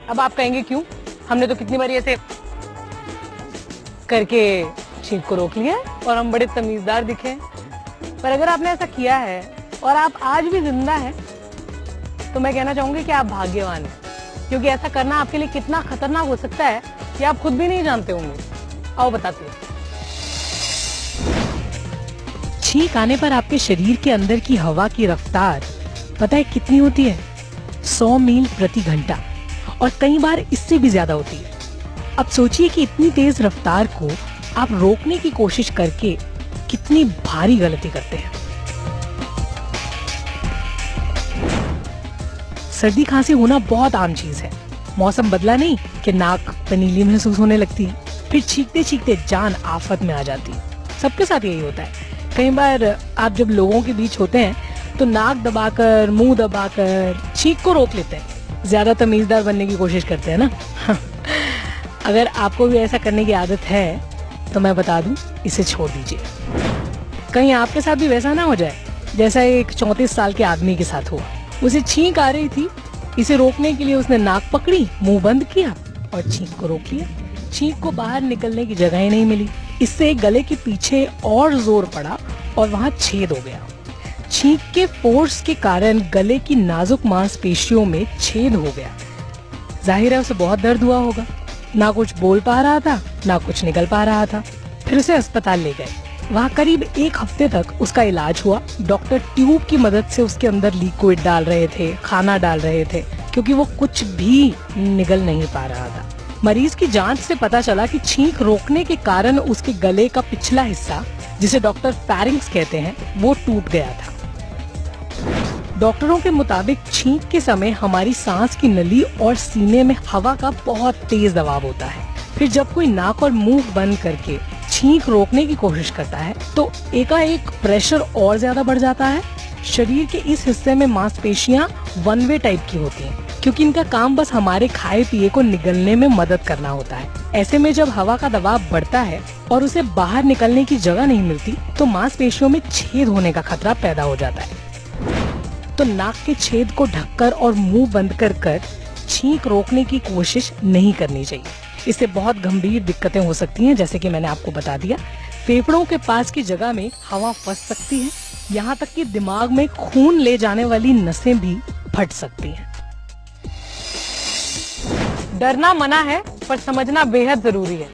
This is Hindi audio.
अब आप कहेंगे क्यों? हमने तो कितनी बार ऐसे करके छींक को रोक लिया है और हम बड़े तमीजदार दिखे हैं। पर अगर आपने ऐसा किया है और आप आज भी जिंदा हैं, तो मैं कहना चाहूंगी कि आप भाग्यवान हैं, क्योंकि ऐसा करना आपके लिए कितना खतरनाक हो सकता है कि आप खुद भी नहीं जानते होंगे। आओ बताते हैं। छींक आने पर आपके शरीर के अंदर की हवा की रफ्तार पता है कितनी होती है? 100 मील प्रति घंटा, और कई बार इससे भी ज्यादा होती है। अब सोचिए कि इतनी तेज रफ्तार को आप रोकने की कोशिश करके कितनी भारी गलती करते हैं। सर्दी खांसी होना बहुत आम चीज है। मौसम बदला नहीं कि नाक पनीली महसूस होने लगती है, फिर छींकते छींकते जान आफत में आ जाती है। सबके साथ यही होता है। कई बार आप जब लोगों के बीच होते हैं तो नाक दबाकर, मुंह दबाकर छींक को रोक लेते हैं, ज्यादा तमीजदार बनने की कोशिश करते हैं ना। अगर आपको भी ऐसा करने की आदत है तो मैं बता दूं, इसे छोड़ दीजिए। कहीं आपके साथ भी वैसा ना हो जाए जैसा एक 34 साल के आदमी के साथ हुआ। उसे छींक आ रही थी, इसे रोकने के लिए उसने नाक पकड़ी, मुंह बंद किया और छींक को रोक लिया। छींक को बाहर निकलने की जगह ही नहीं मिली। इससे गले के पीछे और जोर पड़ा और वहां छेद हो गया। छींक के फोर्स के कारण गले की नाजुक मांसपेशियों में छेद हो गया। जाहिर है उसे बहुत दर्द हुआ होगा। ना कुछ बोल पा रहा था, ना कुछ निकल पा रहा था। फिर उसे अस्पताल ले गए। वहाँ करीब 1 हफ्ते तक उसका इलाज हुआ। डॉक्टर ट्यूब की मदद से उसके अंदर लिक्विड डाल रहे थे, खाना डाल रहे थे, क्योंकि वो कुछ भी निगल नहीं पा रहा था। मरीज की जांच से पता चला कि छींक रोकने के कारण उसके गले का पिछला हिस्सा, जिसे डॉक्टर फेरिंग्स कहते हैं, वो टूट गया था। डॉक्टरों के मुताबिक छींक के समय हमारी सांस की नली और सीने में हवा का बहुत तेज दबाव होता है। फिर जब कोई नाक और मुंह बंद करके छींक रोकने की कोशिश करता है तो एकाएक प्रेशर और ज्यादा बढ़ जाता है। शरीर के इस हिस्से में मांसपेशियां वन वे टाइप की होती हैं, क्योंकि इनका काम बस हमारे खाए पिए को निगलने में मदद करना होता है। ऐसे में जब हवा का दबाव बढ़ता है और उसे बाहर निकलने की जगह नहीं मिलती तो मांसपेशियों में छेद होने का खतरा पैदा हो जाता है। तो नाक के छेद को ढककर और मुंह बंद कर छींक रोकने की कोशिश नहीं करनी चाहिए। इससे बहुत गंभीर दिक्कतें हो सकती हैं, जैसे कि मैंने आपको बता दिया। फेफड़ों के पास की जगह में हवा फंस सकती है, यहाँ तक कि दिमाग में खून ले जाने वाली नसें भी फट सकती हैं। डरना मना है, पर समझना बेहद जरूरी है।